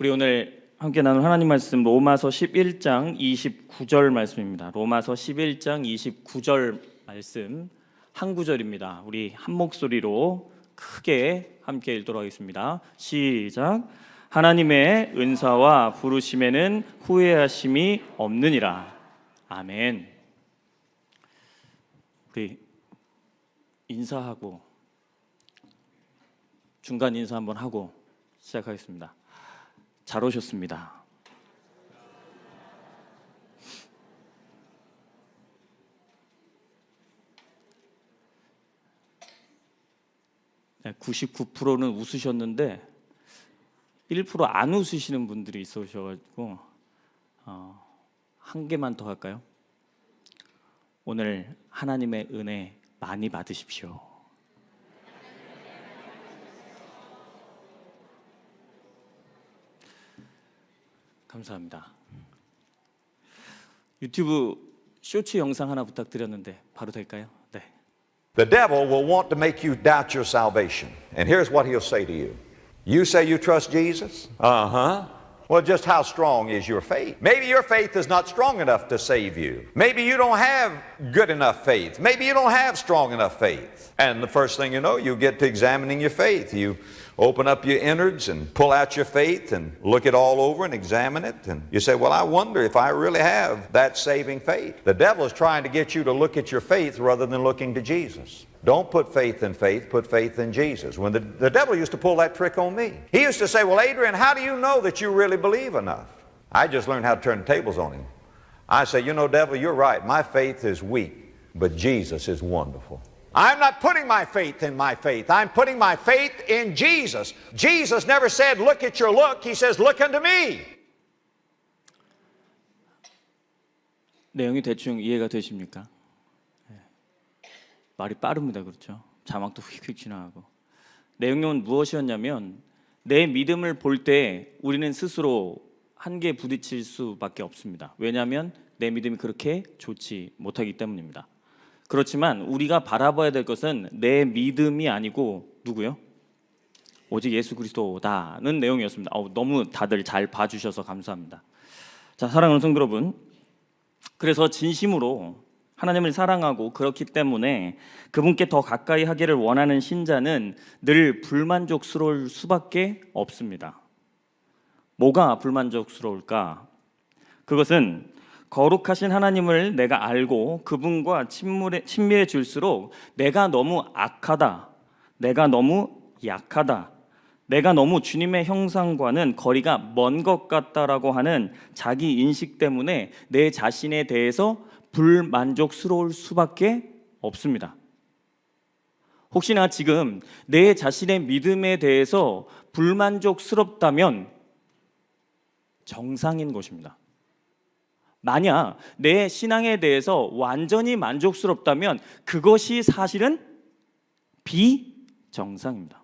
우리 오늘 함께 나눌 하나님 말씀 로마서 11장 29절 말씀입니다. 로마서 11장 29절 말씀 한 구절입니다. 우리 한 목소리로 크게 함께 읽도록 하겠습니다. 시작. 하나님의 은사와 부르심에는 후회하심이 없느니라. 아멘. 우리 인사하고 중간 인사 한번 하고 시작하겠습니다. 잘 오셨습니다. 네, 99%는 웃으셨는데 1% 안 웃으시는 분들이 있으셔가지고 한 개만 더 할까요? 오늘 하나님의 은혜 많이 받으십시오. 감사합니다. 유튜브 쇼츠 영상 하나 부탁드렸는데 바로 될까요? 네. The devil will want to make you doubt your salvation. And here's what he'll say to you. You say you trust Jesus? Uh-huh. Well, just how strong is your faith? Maybe your faith is not strong enough to save you. Maybe you don't have good enough faith. Maybe you don't have strong enough faith. And the first thing you know, you get to examining your faith. You open up your innards and pull out your faith and look it all over and examine it. And you say, well, I wonder if I really have that saving faith. The devil is trying to get you to look at your faith rather than looking to Jesus. Don't put faith in faith, put faith in Jesus. When the devil used to pull that trick on me. He used to say, well, Adrian, how do you know that you really believe enough? I just learned how to turn the tables on him. I say, you know, devil, you're right. My faith is weak, but Jesus is wonderful. I'm not putting my faith in my faith. I'm putting my faith in Jesus. Jesus never said, look at your look. He says, look unto me. 내용이 대충 이해가 되십니까? 네. 말이 빠릅니다. 그렇죠? 자막도 휙휙 지나가고. 내용은 무엇이었냐면 내 믿음을 볼 때 우리는 스스로 한계에 부딪힐 수밖에 없습니다. 왜냐하면 내 믿음이 그렇게 좋지 못하기 때문입니다. 그렇지만 우리가 바라봐야 될 것은 내 믿음이 아니고 누구요? 오직 예수 그리스도다는 내용이었습니다. 너무 다들 잘 봐주셔서 감사합니다. 자, 사랑하는 성도 여러분, 그래서 진심으로 하나님을 사랑하고 그렇기 때문에 그분께 더 가까이 하기를 원하는 신자는 늘 불만족스러울 수밖에 없습니다. 뭐가 불만족스러울까? 그것은 거룩하신 하나님을 내가 알고 그분과 친밀해질수록 내가 너무 악하다, 내가 너무 약하다, 내가 너무 주님의 형상과는 거리가 먼 것 같다라고 하는 자기 인식 때문에 내 자신에 대해서 불만족스러울 수밖에 없습니다. 혹시나 지금 내 자신의 믿음에 대해서 불만족스럽다면 정상인 것입니다. 만약 내 신앙에 대해서 완전히 만족스럽다면 그것이 사실은 비정상입니다.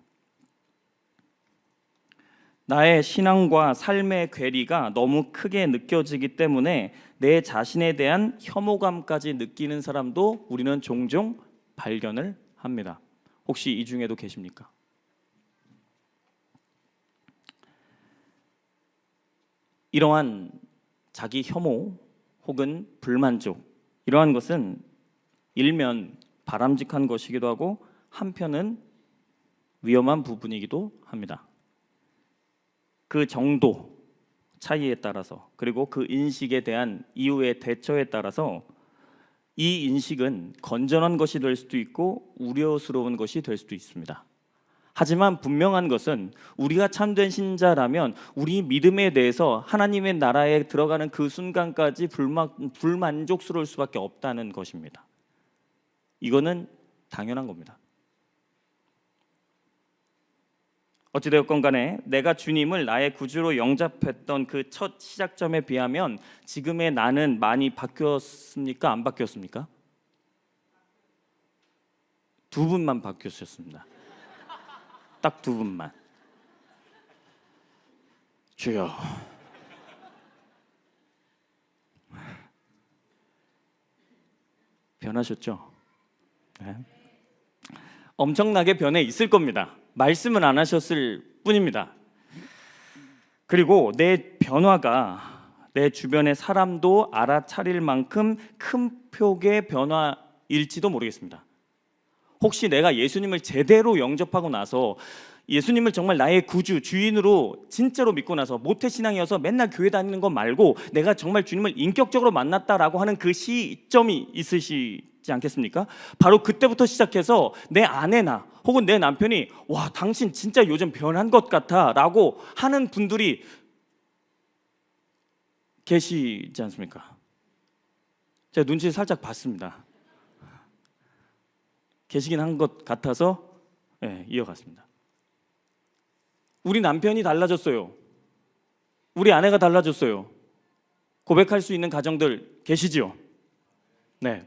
나의 신앙과 삶의 괴리가 너무 크게 느껴지기 때문에 내 자신에 대한 혐오감까지 느끼는 사람도 우리는 종종 발견을 합니다. 혹시 이 중에도 계십니까? 이러한 자기 혐오 혹은 불만족, 이러한 것은 일면 바람직한 것이기도 하고 한편은 위험한 부분이기도 합니다. 그 정도 차이에 따라서, 그리고 그 인식에 대한 이후의 대처에 따라서 이 인식은 건전한 것이 될 수도 있고 우려스러운 것이 될 수도 있습니다. 하지만 분명한 것은 우리가 참된 신자라면 우리 믿음에 대해서 하나님의 나라에 들어가는 그 순간까지 불만족스러울 수밖에 없다는 것입니다. 이거는 당연한 겁니다. 어찌되었건 간에 내가 주님을 나의 구주로 영접했던 그 첫 시작점에 비하면 지금의 나는 많이 바뀌었습니까? 안 바뀌었습니까? 두 분만 바뀌었습니다. 딱 두 분만. 주여, 변하셨죠? 네. 엄청나게 변해 있을 겁니다. 말씀은 안 하셨을 뿐입니다. 그리고 내 변화가 내 주변의 사람도 알아차릴 만큼 큰 폭의 변화일지도 모르겠습니다. 혹시 내가 예수님을 제대로 영접하고 나서 예수님을 정말 나의 구주, 주인으로 진짜로 믿고 나서 모태신앙이어서 맨날 교회 다니는 것 말고 내가 정말 주님을 인격적으로 만났다라고 하는 그 시점이 있으시지 않겠습니까? 바로 그때부터 시작해서 내 아내나 혹은 내 남편이 와, 당신 진짜 요즘 변한 것 같아 라고 하는 분들이 계시지 않습니까? 제가 눈치를 살짝 봤습니다. 계시긴 한 것 같아서 이어갔습니다. 우리 남편이 달라졌어요. 우리 아내가 달라졌어요. 고백할 수 있는 가정들 계시지요? 네.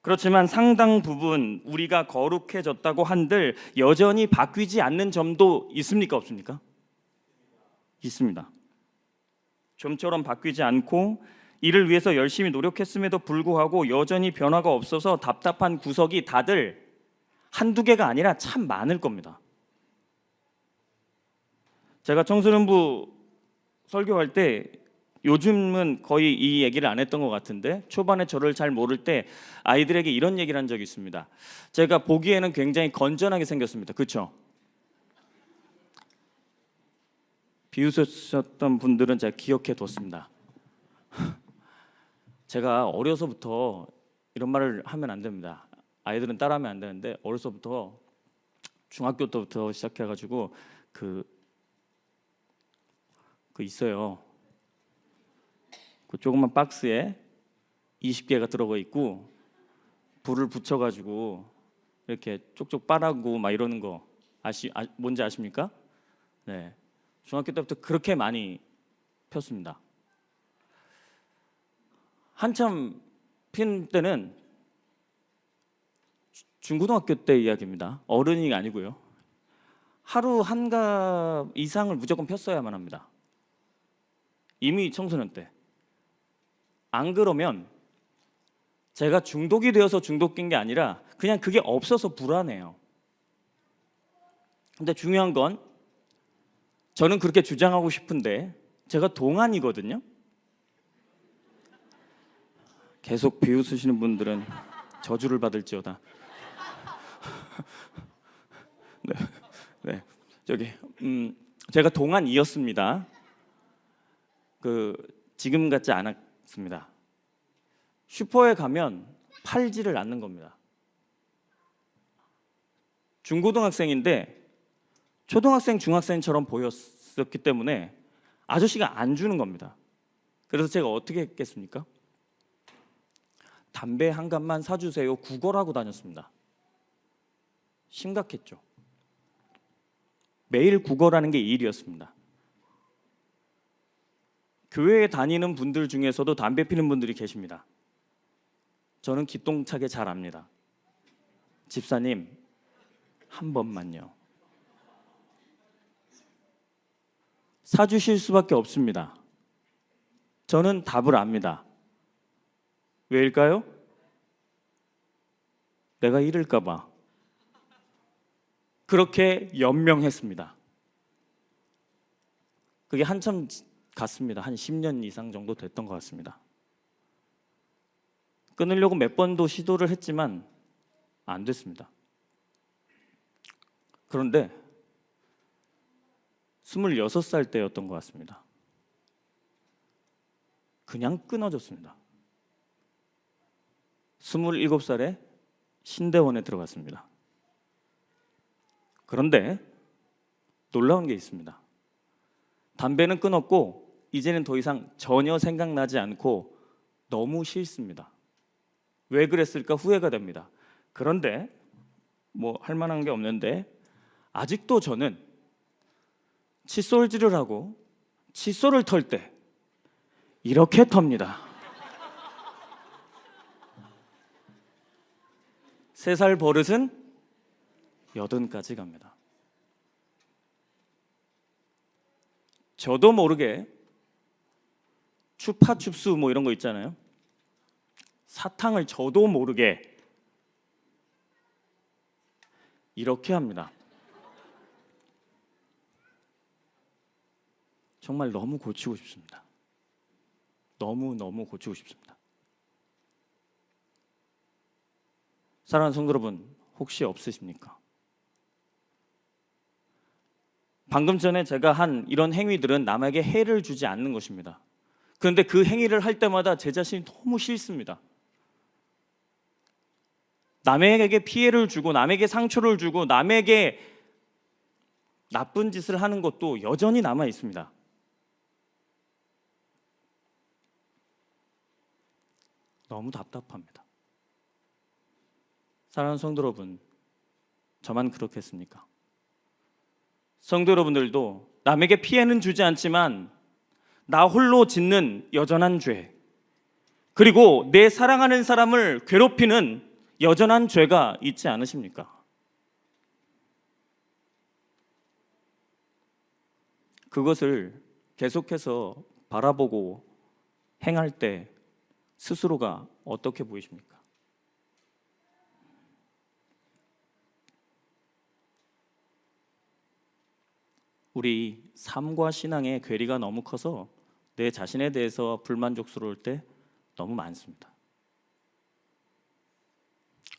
그렇지만 상당 부분 우리가 거룩해졌다고 한들 여전히 바뀌지 않는 점도 있습니까? 없습니까? 있습니다. 좀처럼 바뀌지 않고 이를 위해서 열심히 노력했음에도 불구하고 여전히 변화가 없어서 답답한 구석이 다들 한두 개가 아니라 참 많을 겁니다. 제가 청소년부 설교할 때 요즘은 거의 이 얘기를 안 했던 것 같은데 초반에 저를 잘 모를 때 아이들에게 이런 얘기를 한 적이 있습니다. 제가 보기에는 굉장히 건전하게 생겼습니다. 그렇죠? 비웃으셨던 분들은 제가 기억해 뒀습니다. 제가 어려서부터 이런 말을 하면 안 됩니다. 아이들은 따라하면 안 되는데 어려서부터 중학교 때부터 시작해가지고 그 있어요. 그 조그만 박스에 20개가 들어가 있고 불을 붙여가지고 이렇게 쪽쪽 빨아고 막 이러는 거 뭔지 아십니까? 네, 중학교 때부터 그렇게 많이 폈습니다. 한참 핀 때는 중고등학교 때 이야기입니다. 어른이 아니고요. 하루 한 갑 이상을 무조건 폈어야만 합니다. 이미 청소년 때. 안 그러면 제가 중독이 되어서 중독인 게 아니라 그냥 그게 없어서 불안해요. 근데 중요한 건 저는 그렇게 주장하고 싶은데 제가 동안이거든요. 계속 비웃으시는 분들은 저주를 받을지어다. 네, 저기 제가 동안이었습니다. 지금 같지 않았습니다. 슈퍼에 가면 팔지를 않는 겁니다. 중고등학생인데 초등학생, 중학생처럼 보였었기 때문에 아저씨가 안 주는 겁니다. 그래서 제가 어떻게 했겠습니까? 담배 한 갑만 사주세요. 구걸하고 다녔습니다. 심각했죠. 매일 구걸하는 게 일이었습니다. 교회에 다니는 분들 중에서도 담배 피는 분들이 계십니다. 저는 기똥차게 잘 압니다. 집사님, 한 번만요. 사주실 수밖에 없습니다. 저는 답을 압니다. 왜일까요? 내가 잃을까 봐. 그렇게 연명했습니다. 그게 한참 갔습니다. 한 10년 이상 정도 됐던 것 같습니다. 끊으려고 몇 번도 시도를 했지만 안 됐습니다. 그런데 26살 때였던 것 같습니다. 그냥 끊어졌습니다. 27살에 신대원에 들어갔습니다. 그런데 놀라운 게 있습니다. 담배는 끊었고 이제는 더 이상 전혀 생각나지 않고 너무 싫습니다. 왜 그랬을까 후회가 됩니다. 그런데 뭐 할 만한 게 없는데 아직도 저는 칫솔질을 하고 칫솔을 털 때 이렇게 텁니다. 3살 버릇은 80까지 갑니다. 저도 모르게 추파춥수 뭐 이런 거 있잖아요. 사탕을 저도 모르게 이렇게 합니다. 정말 너무 고치고 싶습니다. 너무 고치고 싶습니다. 사랑하는 성도 여러분, 혹시 없으십니까? 방금 전에 제가 한 이런 행위들은 남에게 해를 주지 않는 것입니다. 그런데 그 행위를 할 때마다 제 자신이 너무 싫습니다. 남에게 피해를 주고 남에게 상처를 주고 남에게 나쁜 짓을 하는 것도 여전히 남아 있습니다. 너무 답답합니다. 사랑하는 성도 여러분, 저만 그렇겠습니까? 성도 여러분들도 남에게 피해는 주지 않지만 나 홀로 짓는 여전한 죄, 그리고 내 사랑하는 사람을 괴롭히는 여전한 죄가 있지 않으십니까? 그것을 계속해서 바라보고 행할 때 스스로가 어떻게 보이십니까? 우리 삶과 신앙의 괴리가 너무 커서 내 자신에 대해서 불만족스러울 때 너무 많습니다.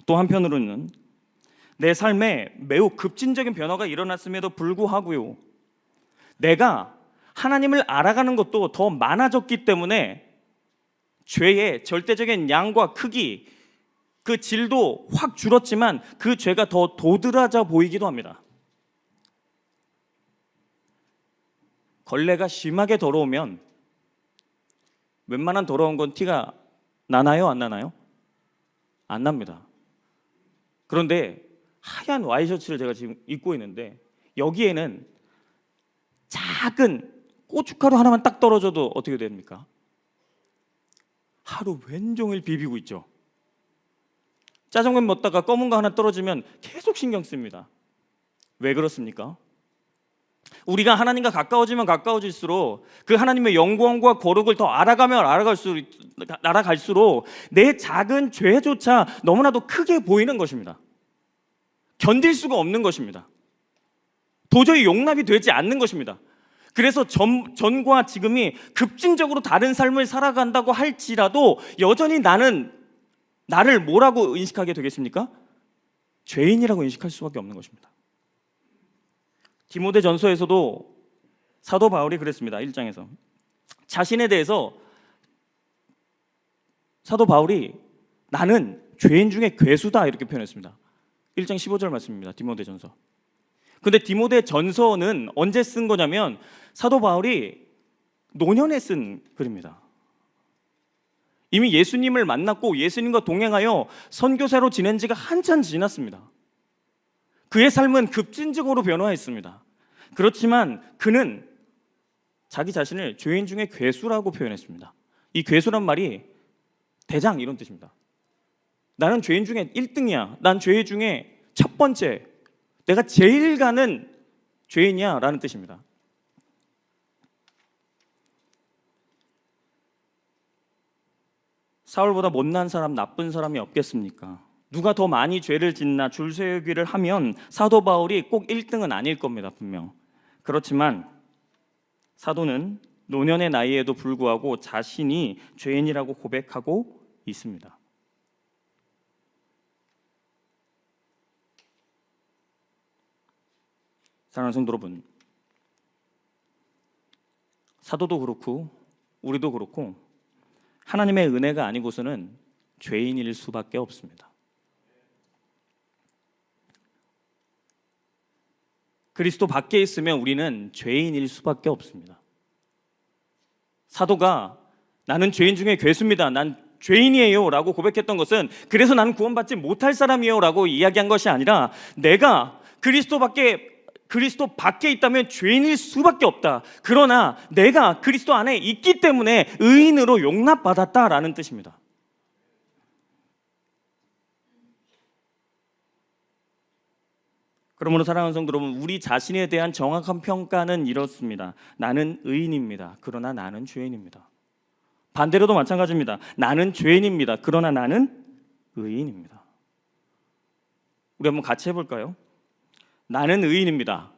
또 한편으로는 내 삶에 매우 급진적인 변화가 일어났음에도 불구하고요, 내가 하나님을 알아가는 것도 더 많아졌기 때문에 죄의 절대적인 양과 크기, 그 질도 확 줄었지만 그 죄가 더 도드라져 보이기도 합니다. 걸레가 심하게 더러우면 웬만한 더러운 건 티가 나나요? 안 나나요? 안 납니다. 그런데 하얀 와이셔츠를 제가 지금 입고 있는데 여기에는 작은 고춧가루 하나만 딱 떨어져도 어떻게 됩니까? 하루 왼종일 비비고 있죠. 짜장면 먹다가 검은 거 하나 떨어지면 계속 신경 씁니다. 왜 그렇습니까? 우리가 하나님과 가까워지면 가까워질수록 그 하나님의 영광과 거룩을 더 알아가면 알아갈수록 내 작은 죄조차 너무나도 크게 보이는 것입니다. 견딜 수가 없는 것입니다. 도저히 용납이 되지 않는 것입니다. 그래서 전과 지금이 급진적으로 다른 삶을 살아간다고 할지라도 여전히 나를 뭐라고 인식하게 되겠습니까? 죄인이라고 인식할 수밖에 없는 것입니다. 디모데전서에서도 사도 바울이 그랬습니다. 1장에서 자신에 대해서 사도 바울이 나는 죄인 중에 괴수다 이렇게 표현했습니다. 1장 15절 말씀입니다. 디모데전서. 근데 디모데전서는 언제 쓴 거냐면 사도 바울이 노년에 쓴 글입니다. 이미 예수님을 만났고 예수님과 동행하여 선교사로 지낸 지가 한참 지났습니다. 그의 삶은 급진적으로 변화했습니다. 그렇지만 그는 자기 자신을 죄인 중에 괴수라고 표현했습니다. 이 괴수란 말이 대장 이런 뜻입니다. 나는 죄인 중에 1등이야. 난 죄인 중에 첫 번째. 내가 제일 가는 죄인이야 라는 뜻입니다. 사울보다 못난 사람, 나쁜 사람이 없겠습니까? 누가 더 많이 죄를 짓나 줄 세우기를 하면 사도 바울이 꼭 1등은 아닐 겁니다. 분명. 그렇지만 사도는 노년의 나이에도 불구하고 자신이 죄인이라고 고백하고 있습니다. 사랑하는 성도 여러분, 사도도 그렇고 우리도 그렇고 하나님의 은혜가 아니고서는 죄인일 수밖에 없습니다. 그리스도 밖에 있으면 우리는 죄인일 수밖에 없습니다. 사도가 나는 죄인 중에 괴수입니다. 난 죄인이에요 라고 고백했던 것은 그래서 나는 구원받지 못할 사람이에요 라고 이야기한 것이 아니라 내가 그리스도 밖에 있다면 죄인일 수밖에 없다. 그러나 내가 그리스도 안에 있기 때문에 의인으로 용납받았다라는 뜻입니다. 그러므로 사랑하는 성도 여러분, 우리 자신에 대한 정확한 평가는 이렇습니다. 나는 의인입니다. 그러나 나는 죄인입니다. 반대로도 마찬가지입니다. 나는 죄인입니다. 그러나 나는 의인입니다. 우리 한번 같이 해볼까요? 나는 의인입니다.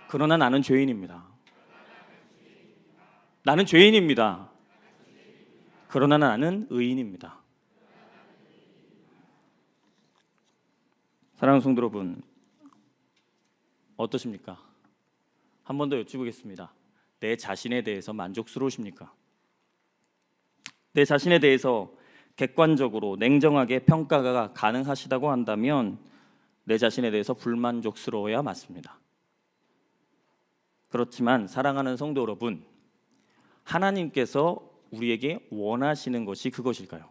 그러나 나는 죄인입니다. 나는 죄인입니다. 그러나 나는 의인입니다. 사랑하는 성도 여러분, 어떠십니까? 한 번 더 여쭤보겠습니다. 내 자신에 대해서 만족스러우십니까? 내 자신에 대해서 객관적으로 냉정하게 평가가 가능하시다고 한다면 내 자신에 대해서 불만족스러워야 맞습니다. 그렇지만 사랑하는 성도 여러분, 하나님께서 우리에게 원하시는 것이 그것일까요?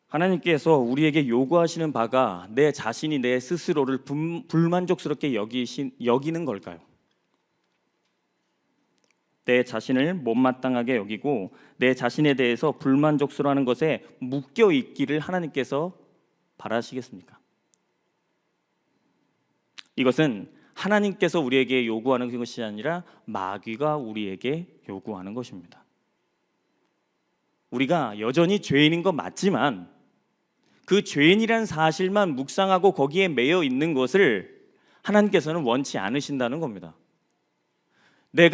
하나님께서 우리에게 요구하시는 바가 내 자신이 내 스스로를 불만족스럽게 여기는 걸까요? 내 자신을 못마땅하게 여기고 내 자신에 대해서 불만족스러워하는 것에 묶여 있기를 하나님께서 바라시겠습니까? 이것은 하나님께서 우리에게 요구하는 것이 아니라 마귀가 우리에게 요구하는 것입니다. 우리가 여전히 죄인인 것 맞지만 그 죄인이라는 사실만 묵상하고 거기에 매여 있는 것을 하나님께서는 원치 않으신다는 겁니다. 내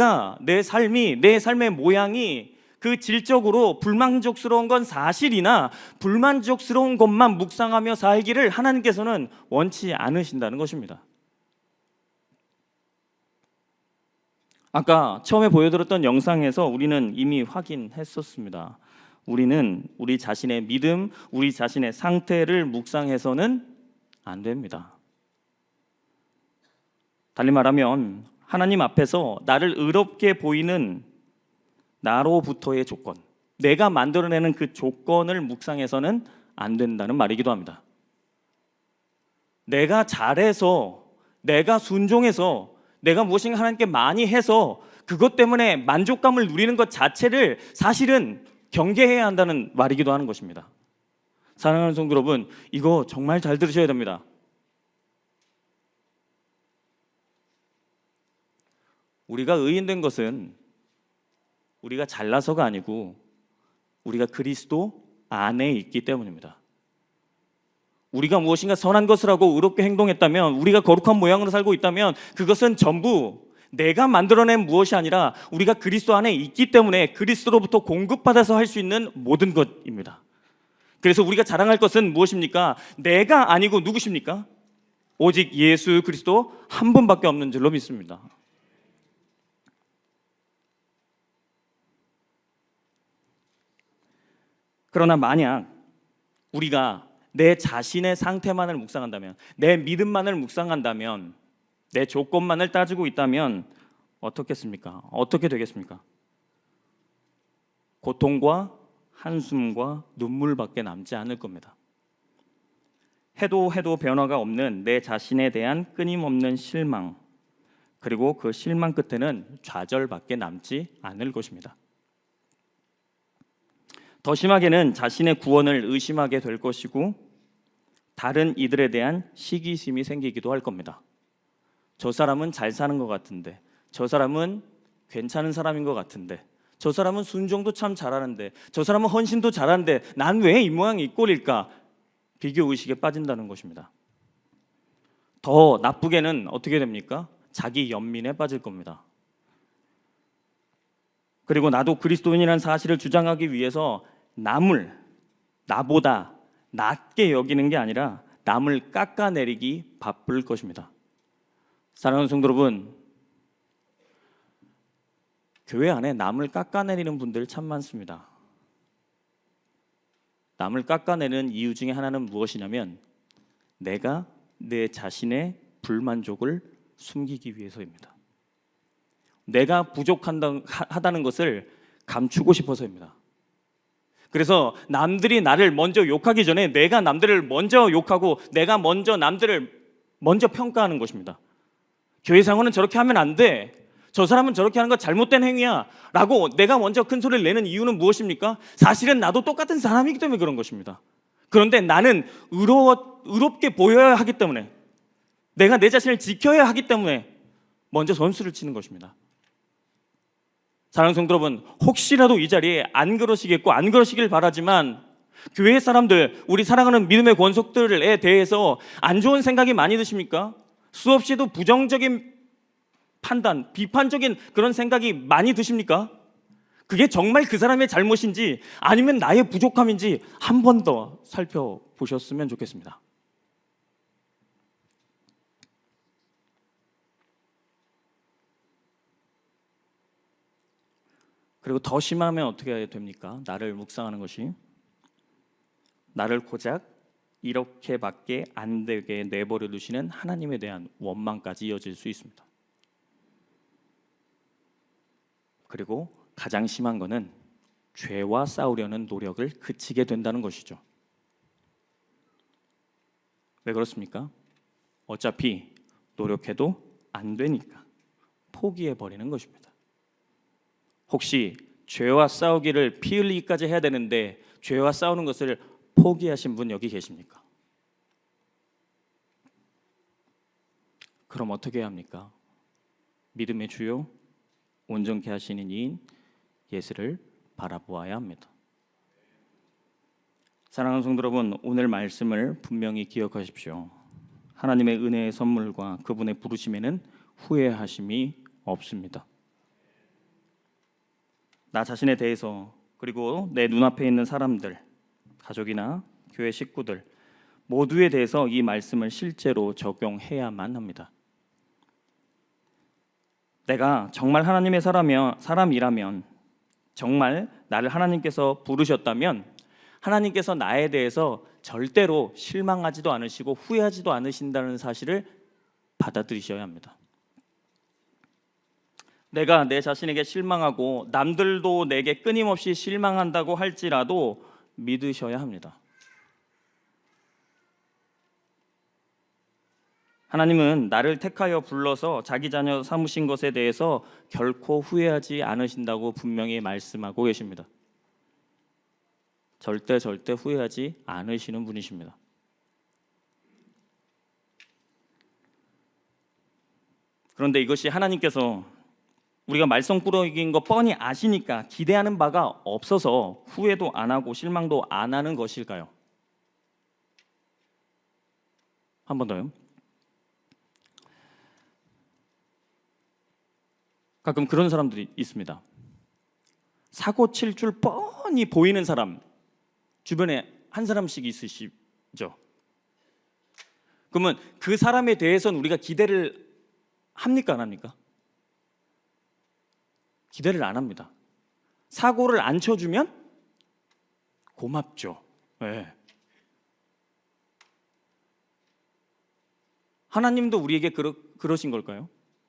삶의 모양이 그 질적으로 불만족스러운 건 사실이나 불만족스러운 것만 묵상하며 살기를 하나님께서는 원치 않으신다는 것입니다. 아까 처음에 보여드렸던 영상에서 우리는 이미 확인했었습니다. 우리는 우리 자신의 믿음, 우리 자신의 상태를 묵상해서는 안 됩니다. 달리 말하면 하나님 앞에서 나를 의롭게 보이는 나로부터의 조건, 내가 만들어내는 그 조건을 묵상해서는 안 된다는 말이기도 합니다. 내가 잘해서, 내가 순종해서, 내가 무엇인가 하나님께 많이 해서 그것 때문에 만족감을 누리는 것 자체를 사실은 경계해야 한다는 말이기도 하는 것입니다. 사랑하는 성도 여러분, 이거 정말 잘 들으셔야 됩니다. 우리가 의인된 것은 우리가 잘나서가 아니고 우리가 그리스도 안에 있기 때문입니다. 우리가 무엇인가 선한 것을 하고 의롭게 행동했다면, 우리가 거룩한 모양으로 살고 있다면 그것은 전부 내가 만들어낸 무엇이 아니라 우리가 그리스도 안에 있기 때문에 그리스도로부터 공급받아서 할 수 있는 모든 것입니다. 그래서 우리가 자랑할 것은 무엇입니까? 내가 아니고 누구십니까? 오직 예수 그리스도 한 분밖에 없는 줄로 믿습니다. 그러나 만약 우리가 내 자신의 상태만을 묵상한다면, 내 믿음만을 묵상한다면, 내 조건만을 따지고 있다면 어떻겠습니까? 어떻게 되겠습니까? 고통과 한숨과 눈물밖에 남지 않을 겁니다. 해도 변화가 없는 내 자신에 대한 끊임없는 실망, 그리고 그 실망 끝에는 좌절밖에 남지 않을 것입니다. 더 심하게는 자신의 구원을 의심하게 될 것이고 다른 이들에 대한 시기심이 생기기도 할 겁니다. 저 사람은 잘 사는 것 같은데, 저 사람은 괜찮은 사람인 것 같은데, 저 사람은 순종도 참 잘하는데, 저 사람은 헌신도 잘하는데 난 왜 이 모양이 이 꼴일까? 비교의식에 빠진다는 것입니다. 더 나쁘게는 어떻게 됩니까? 자기 연민에 빠질 겁니다. 그리고 나도 그리스도인이라는 사실을 주장하기 위해서 남을 나보다 낮게 여기는 게 아니라 남을 깎아내리기 바쁠 것입니다. 사랑하는 성도 여러분, 교회 안에 남을 깎아내리는 분들 참 많습니다. 남을 깎아내는 이유 중에 하나는 무엇이냐면 내가 내 자신의 불만족을 숨기기 위해서입니다. 내가 부족하다는 것을 감추고 싶어서입니다. 그래서 남들이 나를 먼저 욕하기 전에 내가 남들을 먼저 욕하고 내가 먼저 남들을 먼저 평가하는 것입니다. 교회 상원은 저렇게 하면 안 돼, 저 사람은 저렇게 하는 거 잘못된 행위야 라고 내가 먼저 큰 소리를 내는 이유는 무엇입니까? 사실은 나도 똑같은 사람이기 때문에 그런 것입니다. 그런데 나는 의롭게 보여야 하기 때문에, 내가 내 자신을 지켜야 하기 때문에 먼저 선수를 치는 것입니다. 사랑하는 성도 여러분, 혹시라도 이 자리에 안 그러시겠고 안 그러시길 바라지만 교회 사람들, 우리 사랑하는 믿음의 권속들에 대해서 안 좋은 생각이 많이 드십니까? 수없이도 부정적인 판단, 비판적인 그런 생각이 많이 드십니까? 그게 정말 그 사람의 잘못인지 아니면 나의 부족함인지 한 번 더 살펴보셨으면 좋겠습니다. 그리고 더 심하면 어떻게 해야 됩니까? 나를 묵상하는 것이 나를 고작 이렇게밖에 안 되게 내버려 두시는 하나님에 대한 원망까지 이어질 수 있습니다. 그리고 가장 심한 것은 죄와 싸우려는 노력을 그치게 된다는 것이죠. 왜 그렇습니까? 어차피 노력해도 안 되니까 포기해 버리는 것입니다. 혹시 죄와 싸우기를 피 흘리기까지 해야 되는데 죄와 싸우는 것을 포기하신 분 여기 계십니까? 그럼 어떻게 해야 합니까? 믿음의 주요 온전케 하시는 이인 예수를 바라보아야 합니다. 사랑하는 성도 여러분, 오늘 말씀을 분명히 기억하십시오. 하나님의 은혜의 선물과 그분의 부르심에는 후회하심이 없습니다. 나 자신에 대해서 그리고 내 눈앞에 있는 사람들, 가족이나 교회 식구들 모두에 대해서 이 말씀을 실제로 적용해야만 합니다. 내가 정말 하나님의 사람이라면, 정말 나를 하나님께서 부르셨다면 하나님께서 나에 대해서 절대로 실망하지도 않으시고 후회하지도 않으신다는 사실을 받아들이셔야 합니다. 내가 내 자신에게 실망하고 남들도 내게 끊임없이 실망한다고 할지라도 믿으셔야 합니다. 하나님은 나를 택하여 불러서 자기 자녀 삼으신 것에 대해서 결코 후회하지 않으신다고 분명히 말씀하고 계십니다. 절대 후회하지 않으시는 분이십니다. 그런데 이것이 하나님께서 우리가 말썽꾸러기인 거 뻔히 아시니까 기대하는 바가 없어서 후회도 안 하고 실망도 안 하는 것일까요? 한 번 더요. 가끔 그런 사람들이 있습니다. 사고 칠 줄 뻔히 보이는 사람 주변에 한 사람씩 있으시죠? 그러면 그 사람에 대해서는 우리가 기대를 합니까 안 합니까? 기대를 안 합니다. 사고를 안 쳐주면 고맙죠. 네. 하나님도 우리에게 그러신 걸까요?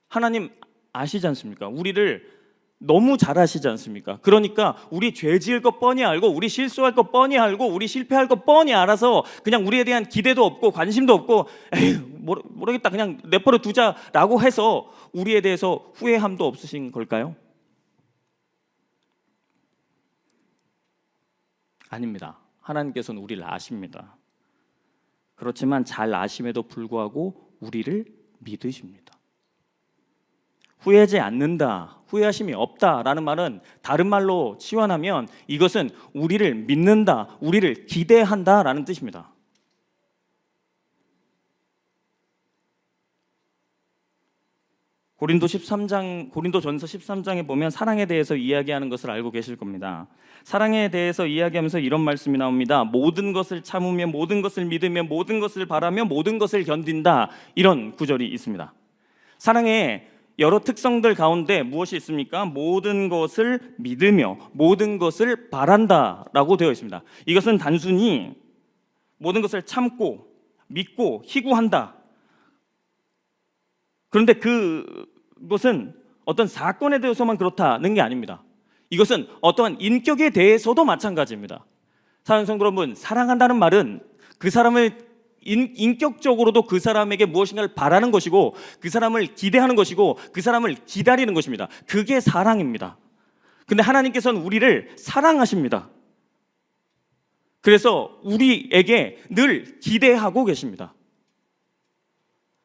하나님 아시지 않습니까? 우리를 너무 잘 아시지 않습니까? 그러니까 우리 죄 지을 것 뻔히 알고 우리 실수할 것 뻔히 알고 우리 실패할 것 뻔히 알아서 그냥 우리에 대한 기대도 없고 관심도 없고 에휴 모르겠다 그냥 내버려 두자라고 해서 우리에 대해서 후회함도 없으신 걸까요? 아닙니다. 하나님께서는 우리를 아십니다. 그렇지만 잘 아심에도 불구하고 우리를 믿으십니다. 후회하지 않는다, 후회하심이 없다라는 말은 다른 말로 치환하면 이것은 우리를 믿는다, 우리를 기대한다라는 뜻입니다. 고린도전서 13장에 보면 사랑에 대해서 이야기하는 것을 알고 계실 겁니다. 사랑에 대해서 이야기하면서 이런 말씀이 나옵니다. 모든 것을 참으며 모든 것을 믿으며 모든 것을 바라며 모든 것을 견딘다. 이런 구절이 있습니다. 사랑의 여러 특성들 가운데 무엇이 있습니까? 모든 것을 믿으며 모든 것을 바란다라고 되어 있습니다. 이것은 단순히 모든 것을 참고 믿고 희구한다. 그런데 그것은 어떤 사건에 대해서만 그렇다는 게 아닙니다. 이것은 어떠한 인격에 대해서도 마찬가지입니다. 사랑하는 성도 여러분, 사랑한다는 말은 그 사람을 인격적으로도 그 사람에게 무엇인가를 바라는 것이고 그 사람을 기대하는 것이고 그 사람을 기다리는 것입니다. 그게 사랑입니다. 근데 하나님께서는 우리를 사랑하십니다. 그래서 우리에게 늘 기대하고 계십니다.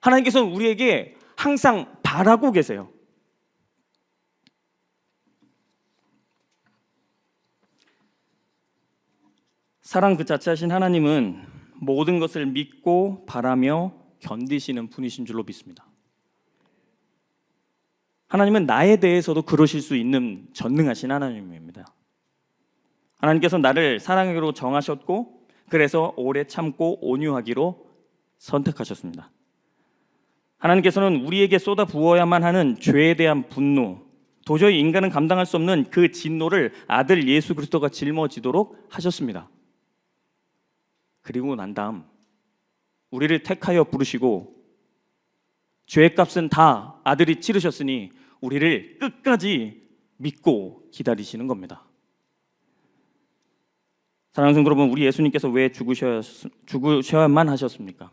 하나님께서는 우리에게 항상 바라고 계세요. 사랑 그 자체하신 하나님은 모든 것을 믿고 바라며 견디시는 분이신 줄로 믿습니다. 하나님은 나에 대해서도 그러실 수 있는 전능하신 하나님입니다. 하나님께서 나를 사랑으로 정하셨고 그래서 오래 참고 온유하기로 선택하셨습니다. 하나님께서는 우리에게 쏟아 부어야만 하는 죄에 대한 분노, 도저히 인간은 감당할 수 없는 그 진노를 아들 예수 그리스도가 짊어지도록 하셨습니다. 그리고 난 다음 우리를 택하여 부르시고 죄값은 다 아들이 치르셨으니 우리를 끝까지 믿고 기다리시는 겁니다. 사랑하는 성도 여러분, 우리 예수님께서 왜 죽으셔야만 하셨습니까?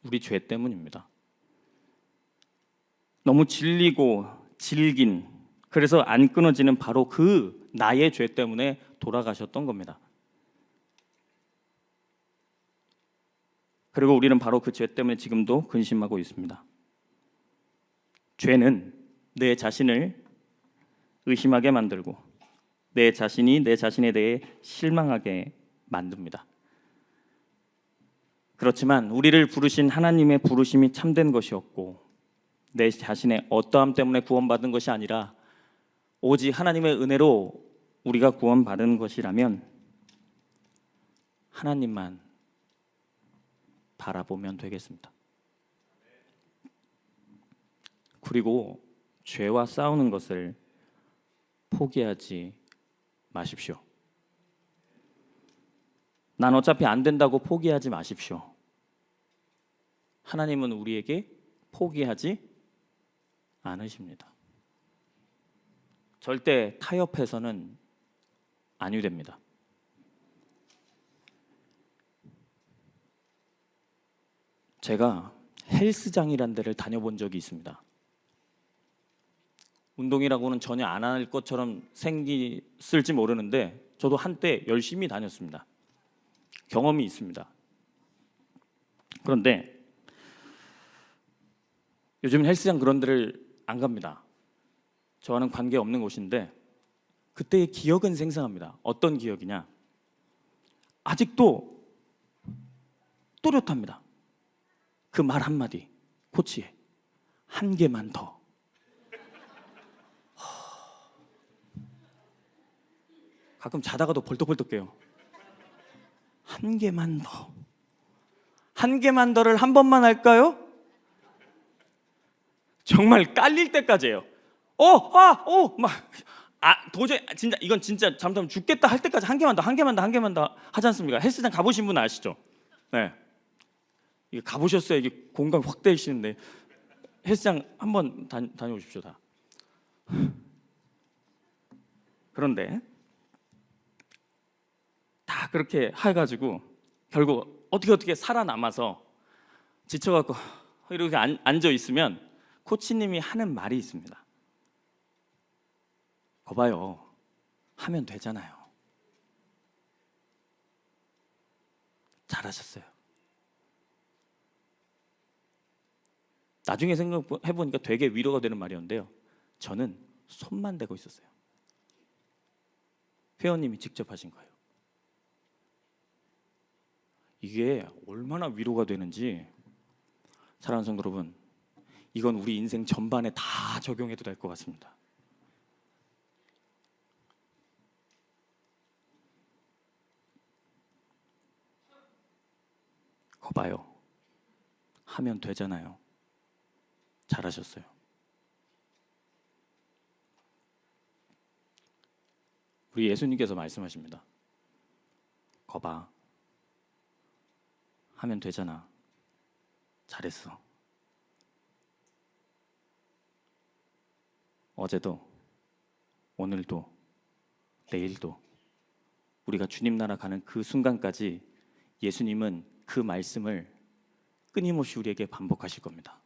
우리 죄 때문입니다. 너무 질리고 질긴, 그래서 안 끊어지는 바로 그 나의 죄 때문에 돌아가셨던 겁니다. 그리고 우리는 바로 그 죄 때문에 지금도 근심하고 있습니다. 죄는 내 자신을 의심하게 만들고 내 자신이 내 자신에 대해 실망하게 만듭니다. 그렇지만 우리를 부르신 하나님의 부르심이 참된 것이었고 내 자신의 어떠함 때문에 구원받은 것이 아니라 오직 하나님의 은혜로 우리가 구원받은 것이라면 하나님만 바라보면 되겠습니다. 그리고 죄와 싸우는 것을 포기하지 마십시오. 난 어차피 안 된다고 포기하지 마십시오. 하나님은 우리에게 포기하지 않으십니다. 절대 타협해서는 아니 됩니다. 제가 헬스장이란 데를 다녀본 적이 있습니다. 운동이라고는 전혀 안 할 것처럼 생겼을지 모르는데 저도 한때 열심히 다녔습니다. 경험이 있습니다. 그런데 요즘 헬스장 그런 데를 안 갑니다. 저와는 관계없는 곳인데 그때의 기억은 생생합니다. 어떤 기억이냐? 아직도 또렷합니다. 그 말 한마디, 코치의 한 개만 더. 가끔 자다가도 벌떡벌떡 깨요. 한 개만 더. 한 개만 더를 한 번만 할까요? 정말 깔릴 때까지예요. 도저히 진짜 이건 진짜 잘못하면 죽겠다 할 때까지 한 개만 더 하지 않습니까? 헬스장 가보신 분 아시죠? 네. 이게 가보셨어야 이게 공감 확 되시는데 헬스장 한번 다녀오십시오 다. 그런데 다 그렇게 해가지고 결국 어떻게 살아남아서 지쳐갖고 이렇게 앉아 있으면 코치님이 하는 말이 있습니다. 거봐요, 하면 되잖아요. 잘하셨어요. 나중에 생각해보니까 되게 위로가 되는 말이었는데요. 저는 손만 대고 있었어요. 회원님이 직접 하신 거예요. 이게 얼마나 위로가 되는지, 사랑하는 성도 여러분, 이건 우리 인생 전반에 다 적용해도 될 것 같습니다. 거봐요, 하면 되잖아요. 잘하셨어요. 우리 예수님께서 말씀하십니다. 거봐, 하면 되잖아. 잘했어. 어제도, 오늘도, 내일도 우리가 주님 나라 가는 그 순간까지 예수님은 그 말씀을 끊임없이 우리에게 반복하실 겁니다.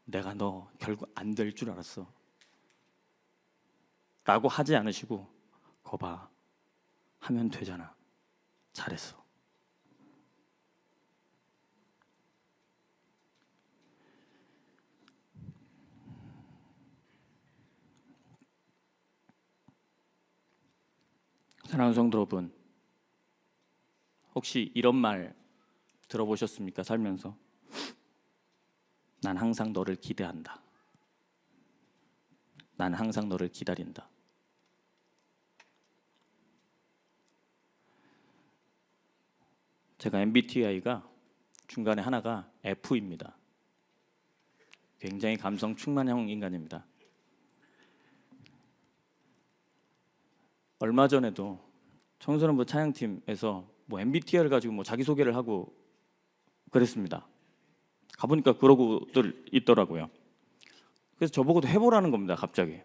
내가 너 결국 안 될 줄 알았어 라고 하지 않으시고, 거봐, 하면 되잖아. 잘했어. 사랑하는 성도 여러분, 혹시 이런 말 들어보셨습니까? 살면서 난 항상 너를 기대한다. 난 항상 너를 기다린다. 제가 MBTI가 중간에 하나가 F입니다. 굉장히 감성 충만형 인간입니다. 얼마 전에도 청소년부 찬양팀에서 MBTI를 가지고 자기소개를 하고 그랬습니다. 가보니까 그러고들 있더라고요. 그래서 저보고도 해보라는 겁니다. 갑자기.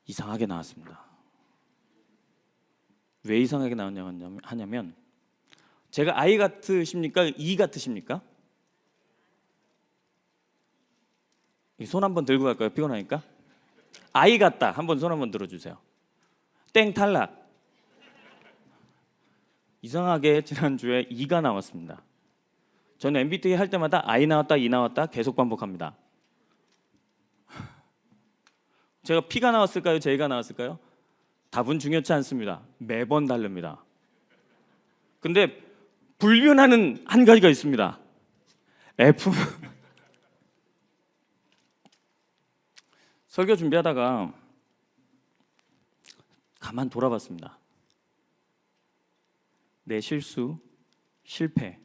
이상하게 나왔습니다. 왜 이상하게 나왔냐면 제가 I 같으십니까? E 같으십니까? 손 한번 들고 갈까요? 피곤하니까. I 같다. 한번 손 한번 들어주세요. 땡 탈락. 이상하게 지난주에 E가 나왔습니다. 저는 MBTI 할 때마다 I 나왔다, E 나왔다 계속 반복합니다. 제가 P가 나왔을까요? J가 나왔을까요? 답은 중요치 않습니다. 매번 다릅니다. 근데 불변하는 한 가지가 있습니다. F. 설교 준비하다가 가만 돌아봤습니다. 내 실수, 실패,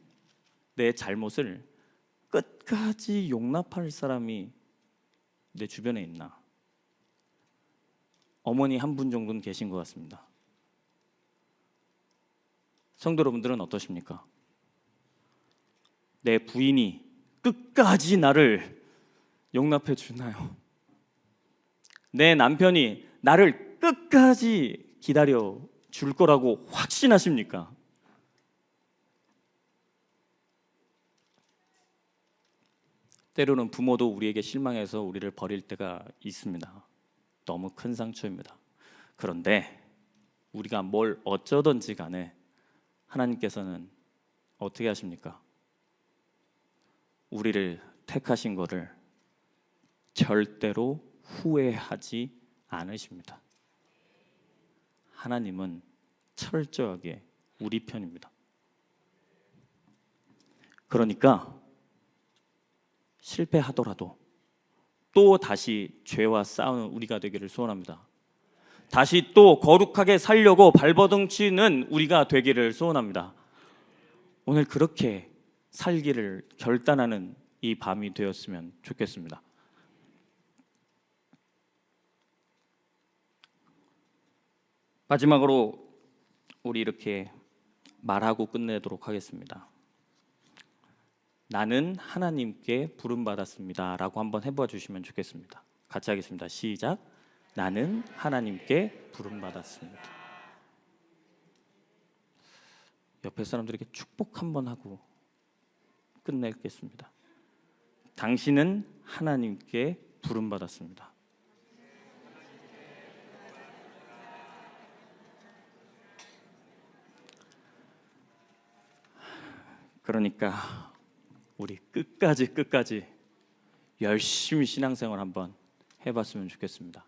내 잘못을 끝까지 용납할 사람이 내 주변에 있나? 어머니 한 분 정도는 계신 것 같습니다. 성도 여러분들은 어떠십니까? 내 부인이 끝까지 나를 용납해 주나요? 내 남편이 나를 끝까지 기다려 줄 거라고 확신하십니까? 때로는 부모도 우리에게 실망해서 우리를 버릴 때가 있습니다. 너무 큰 상처입니다. 그런데 우리가 뭘 어쩌든지 간에 하나님께서는 어떻게 하십니까? 우리를 택하신 것을 절대로 후회하지 않으십니다. 하나님은 철저하게 우리 편입니다. 그러니까 실패하더라도 또 다시 죄와 싸우는 우리가 되기를 소원합니다. 다시 또 거룩하게 살려고 발버둥치는 우리가 되기를 소원합니다. 오늘 그렇게 살기를 결단하는 이 밤이 되었으면 좋겠습니다. 마지막으로 우리 이렇게 말하고 끝내도록 하겠습니다. 나는 하나님께 부름받았습니다 라고 한번 해봐 주시면 좋겠습니다. 같이 하겠습니다. 시작. 나는 하나님께 부름받았습니다. 옆에 사람들에게 축복 한번 하고 끝내겠습니다. 당신은 하나님께 부름받았습니다. 그러니까 우리 끝까지 열심히 신앙생활 한번 해봤으면 좋겠습니다.